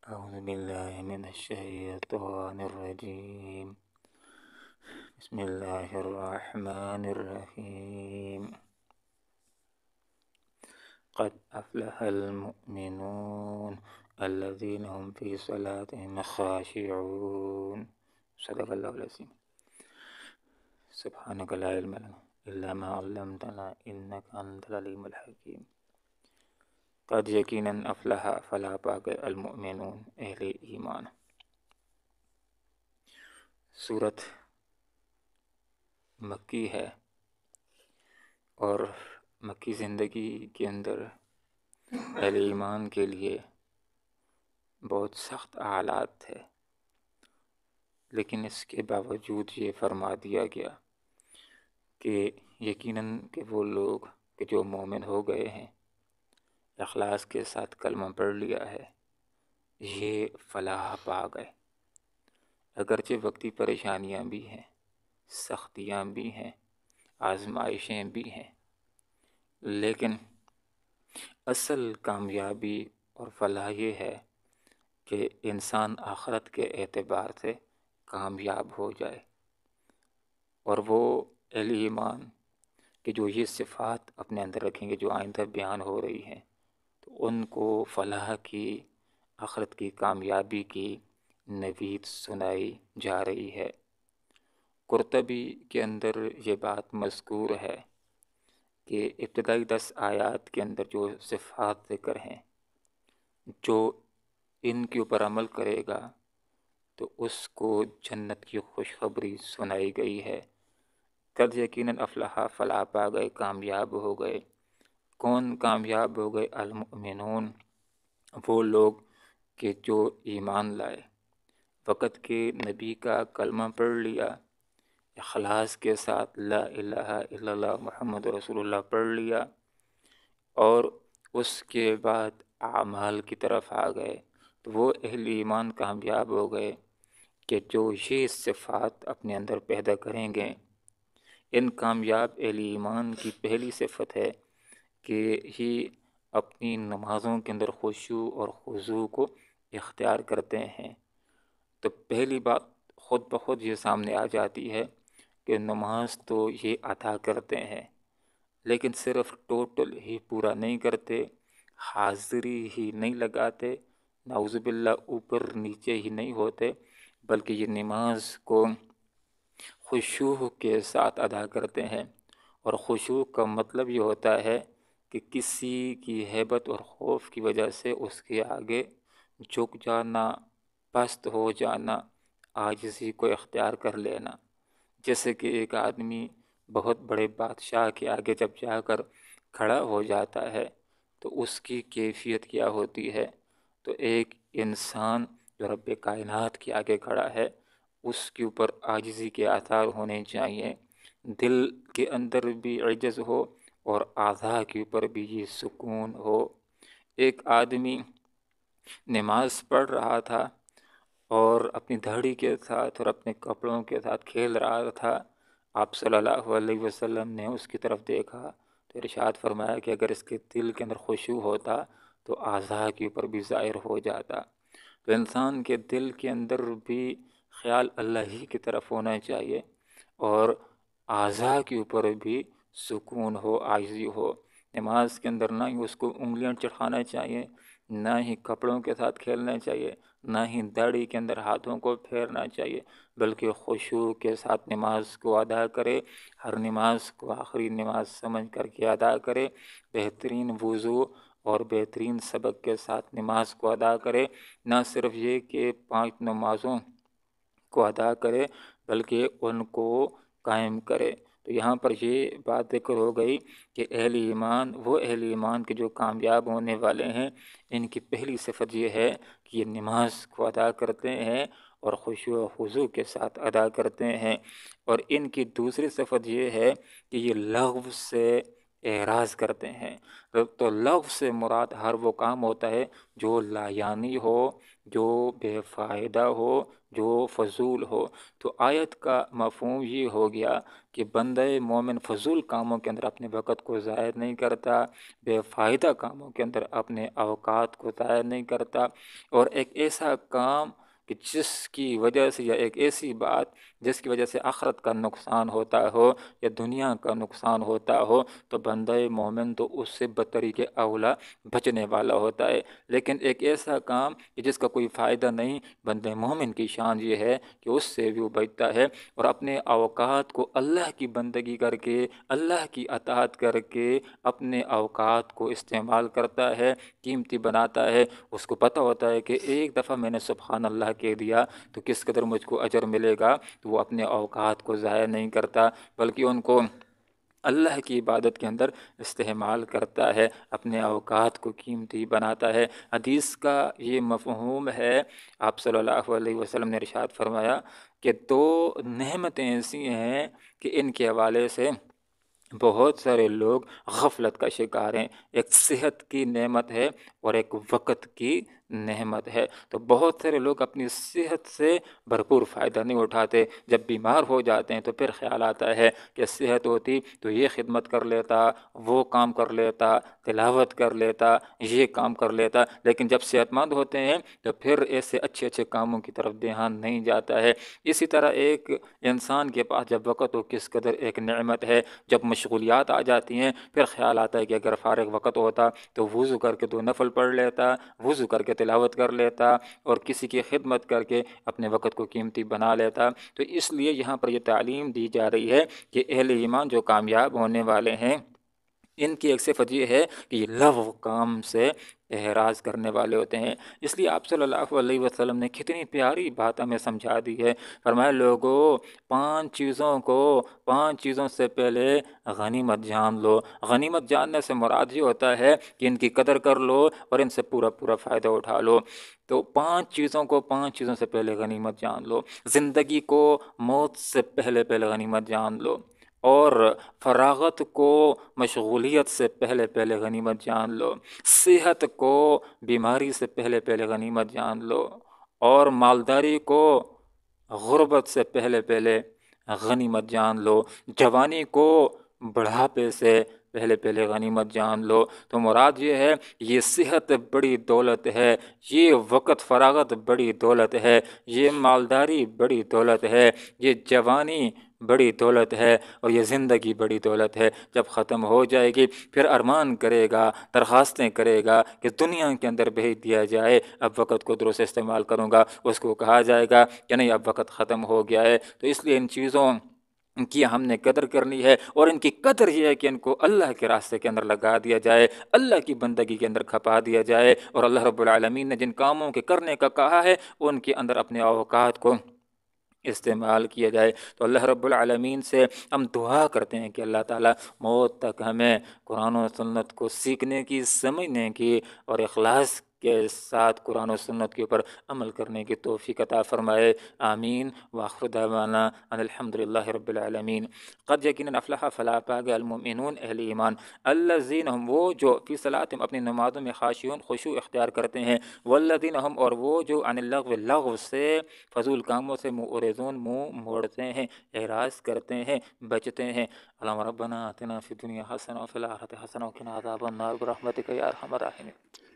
أعوذ بالله من الشيطان الرجيم. بسم الله الرحمن الرحيم. قد أفلح المؤمنون الذين هم في صلاتهم خاشعون. صدق الله العظيم. سبحانك لا علم لنا إلا ما علمتنا إنك أنت العليم الحكيم. قد یقیناً افلح فلاح پا گئے المؤمنون اہل ایمان. سورت مکی ہے اور مکی زندگی کے اندر اہل ایمان کے لیے بہت سخت حالات تھے، لیکن اس کے باوجود یہ فرما دیا گیا کہ یقیناً کہ وہ لوگ کہ جو مومن ہو گئے ہیں، اخلاص کے ساتھ کلمہ پڑھ لیا ہے، یہ فلاح پا گئے. اگرچہ وقتی پریشانیاں بھی ہیں، سختیاں بھی ہیں، آزمائشیں بھی ہیں، لیکن اصل کامیابی اور فلاح یہ ہے کہ انسان آخرت کے اعتبار سے کامیاب ہو جائے. اور وہ اہل ایمان کہ جو یہ صفات اپنے اندر رکھیں گے جو آئندہ بیان ہو رہی ہیں، تو ان کو فلاح کی، آخرت کی کامیابی کی نوید سنائی جا رہی ہے. قرطبی کے اندر یہ بات مذکور ہے کہ ابتدائی 10 آیات کے اندر جو صفات ذکر ہیں، جو ان کے اوپر عمل کرے گا تو اس کو جنت کی خوشخبری سنائی گئی ہے. قد یقیناً افلاح فلاح پا گئے، کامیاب ہو گئے. کون کامیاب ہو گئے؟ المؤمنون، وہ لوگ کہ جو ایمان لائے، وقت کے نبی کا کلمہ پڑھ لیا، اخلاص کے ساتھ لا الہ الا اللہ محمد رسول اللہ پڑھ لیا، اور اس کے بعد اعمال کی طرف آ گئے. تو وہ اہل ایمان کامیاب ہو گئے کہ جو یہ صفات اپنے اندر پیدا کریں گے. ان کامیاب اہل ایمان کی پہلی صفت ہے کہ یہ اپنی نمازوں کے اندر خشوع اور خضوع کو اختیار کرتے ہیں. تو پہلی بات خود بخود یہ سامنے آ جاتی ہے کہ نماز تو یہ ادا کرتے ہیں، لیکن صرف ٹوٹل ہی پورا نہیں کرتے، حاضری ہی نہیں لگاتے، نعوذ باللہ اوپر نیچے ہی نہیں ہوتے، بلکہ یہ نماز کو خشوع کے ساتھ ادا کرتے ہیں. اور خشوع کا مطلب یہ ہوتا ہے کہ کسی کی ہیبت اور خوف کی وجہ سے اس کے آگے جھک جانا، پست ہو جانا، عاجزی کو اختیار کر لینا. جیسے کہ ایک آدمی بہت بڑے بادشاہ کے آگے جب جا کر کھڑا ہو جاتا ہے تو اس کی کیفیت کیا ہوتی ہے. تو ایک انسان جو رب کائنات کے آگے کھڑا ہے، اس کے اوپر عاجزی کے آثار ہونے چاہیے، دل کے اندر بھی عجز ہو اور اعضاء کے اوپر بھی یہ سکون ہو. ایک آدمی نماز پڑھ رہا تھا اور اپنی داڑھی کے ساتھ اور اپنے کپڑوں کے ساتھ کھیل رہا تھا. آپ صلی اللہ علیہ وسلم نے اس کی طرف دیکھا تو ارشاد فرمایا کہ اگر اس کے دل کے اندر خشوع ہوتا تو اعضاء کے اوپر بھی ظاہر ہو جاتا. تو انسان کے دل کے اندر بھی خیال اللہ ہی کی طرف ہونا چاہیے اور اعضاء کے اوپر بھی سکون ہو، عاجزی ہو. نماز کے اندر نہ ہی اس کو انگلیاں چڑھانا چاہیے، نہ ہی کپڑوں کے ساتھ کھیلنا چاہیے، نہ ہی داڑھی کے اندر ہاتھوں کو پھیرنا چاہیے، بلکہ خشوع کے ساتھ نماز کو ادا کرے. ہر نماز کو آخری نماز سمجھ کر کے ادا کرے، بہترین وضو اور بہترین سبق کے ساتھ نماز کو ادا کرے. نہ صرف یہ کہ 5 نمازوں کو ادا کرے بلکہ ان کو قائم کرے. تو یہاں پر یہ بات ذکر ہو گئی کہ اہل ایمان، وہ اہل ایمان کے جو کامیاب ہونے والے ہیں، ان کی پہلی صفت یہ ہے کہ یہ نماز کو ادا کرتے ہیں اور خشوع و خضوع کے ساتھ ادا کرتے ہیں. اور ان کی دوسری صفت یہ ہے کہ یہ لغو سے اعراض کرتے ہیں۔ تو لغو سے مراد ہر وہ کام ہوتا ہے جو لا یعنی ہو، جو بے فائدہ ہو، جو فضول ہو۔ تو آیت کا مفہوم یہ ہو گیا کہ بندہ مومن فضول کاموں کے اندر اپنے وقت کو ضائع نہیں کرتا، بے فائدہ کاموں کے اندر اپنے اوقات کو ضائع نہیں کرتا، اور ایک ایسا کام کہ جس کی وجہ سے، یا ایک ایسی بات جس کی وجہ سے آخرت کا نقصان ہوتا ہو یا دنیا کا نقصان ہوتا ہو، تو بندہ مومن تو اس سے بطریق اولا بچنے والا ہوتا ہے۔ لیکن ایک ایسا کام کہ جس کا کوئی فائدہ نہیں، بندہ مومن کی شان یہ ہے کہ اس سے بھی وہ بچتا ہے اور اپنے اوقات کو اللہ کی بندگی کر کے، اللہ کی اطاعت کر کے اپنے اوقات کو استعمال کرتا ہے، قیمتی بناتا ہے۔ اس کو پتہ ہوتا ہے کہ ایک دفعہ میں نے سبحان اللہ کہہ دیا تو کس قدر مجھ کو اجر ملے گا، تو وہ اپنے اوقات کو ضائع نہیں کرتا بلکہ ان کو اللہ کی عبادت کے اندر استعمال کرتا ہے، اپنے اوقات کو قیمتی بناتا ہے۔ حدیث کا یہ مفہوم ہے، آپ صلی اللہ علیہ وسلم نے ارشاد فرمایا کہ دو نعمتیں ایسی ہیں کہ ان کے حوالے سے بہت سارے لوگ غفلت کا شکار ہیں۔ ایک صحت کی نعمت ہے اور ایک وقت کی نعمت ہے۔ تو بہت سارے لوگ اپنی صحت سے بھرپور فائدہ نہیں اٹھاتے، جب بیمار ہو جاتے ہیں تو پھر خیال آتا ہے کہ صحت ہوتی تو یہ خدمت کر لیتا، وہ کام کر لیتا، تلاوت کر لیتا، یہ کام کر لیتا، لیکن جب صحت مند ہوتے ہیں تو پھر ایسے اچھے اچھے کاموں کی طرف دھیان نہیں جاتا ہے۔ اسی طرح ایک انسان کے پاس جب وقت ہو کس قدر ایک نعمت ہے، جب مشغولیات آ جاتی ہیں پھر خیال آتا ہے کہ اگر فارغ وقت ہوتا تو وضو کر کے 2 نفل پڑھ لیتا، وضو کر کے تلاوت کر لیتا اور کسی کی خدمت کر کے اپنے وقت کو قیمتی بنا لیتا۔ تو اس لیے یہاں پر یہ تعلیم دی جا رہی ہے کہ اہل ایمان جو کامیاب ہونے والے ہیں، ان کی ایک صفت یہ ہے کہ یہ لغو کام سے احراز کرنے والے ہوتے ہیں۔ اس لیے آپ صلی اللہ علیہ وسلم نے کتنی پیاری بات ہمیں سمجھا دی ہے۔ فرمایا لوگوں، 5 چیزوں سے پہلے غنیمت جان لو۔ غنیمت جاننے سے مراد یہ ہوتا ہے کہ ان کی قدر کر لو اور ان سے پورا فائدہ اٹھا لو۔ تو 5 چیزوں سے پہلے غنیمت جان لو۔ زندگی کو موت سے پہلے غنیمت جان لو، اور فراغت کو مشغولیت سے پہلے غنیمت جان لو، صحت کو بیماری سے پہلے غنیمت جان لو، اور مالداری کو غربت سے پہلے غنیمت جان لو، جوانی کو بڑھاپے سے پہلے غنیمت جان لو۔ تو مراد یہ ہے، یہ صحت بڑی دولت ہے، یہ وقت فراغت بڑی دولت ہے، یہ مالداری بڑی دولت ہے، یہ جوانی بڑی دولت ہے، اور یہ زندگی بڑی دولت ہے۔ جب ختم ہو جائے گی پھر ارمان کرے گا، درخواستیں کرے گا کہ دنیا کے اندر بھیج دیا جائے، اب وقت کو درست استعمال کروں گا۔ اس کو کہا جائے گا کہ نہیں، اب وقت ختم ہو گیا ہے۔ تو اس لیے ان چیزوں کی ہم نے قدر کرنی ہے، اور ان کی قدر یہ ہے کہ ان کو اللہ کے راستے کے اندر لگا دیا جائے، اللہ کی بندگی کے اندر کھپا دیا جائے، اور اللہ رب العالمین نے جن کاموں کے کرنے کا کہا ہے ان کے اندر اپنے اوقات کو استعمال کیا جائے۔ تو اللہ رب العالمین سے ہم دعا کرتے ہیں کہ اللہ تعالیٰ موت تک ہمیں قرآن و سنت کو سیکھنے کی، سمجھنے کی اور اخلاص کے ساتھ قرآن و سنت کے اوپر عمل کرنے کی توفیق عطا فرمائے، آمین۔ وآخر دعوانا ان الحمد للہ رب العالمین۔ قد یقیناً افلح فلاح پا گیا المؤمنون، اہل ایمان، الذین ہم وہ جو فی صلاتہم اپنی نمازوں میں خاشعون خشوع اختیار کرتے ہیں، والذین ہم اور وہ جو عن اللغو لغو سے، فضول کاموں سے معرضون منہ موڑتے ہیں، اعراض کرتے ہیں، بچتے ہیں۔ اللہم ربنا آتنا فی الدنیا حسنہ وفی الآخرۃ حسنہ وقنا عذاب النار برحمتک یا ارحم الراحمین۔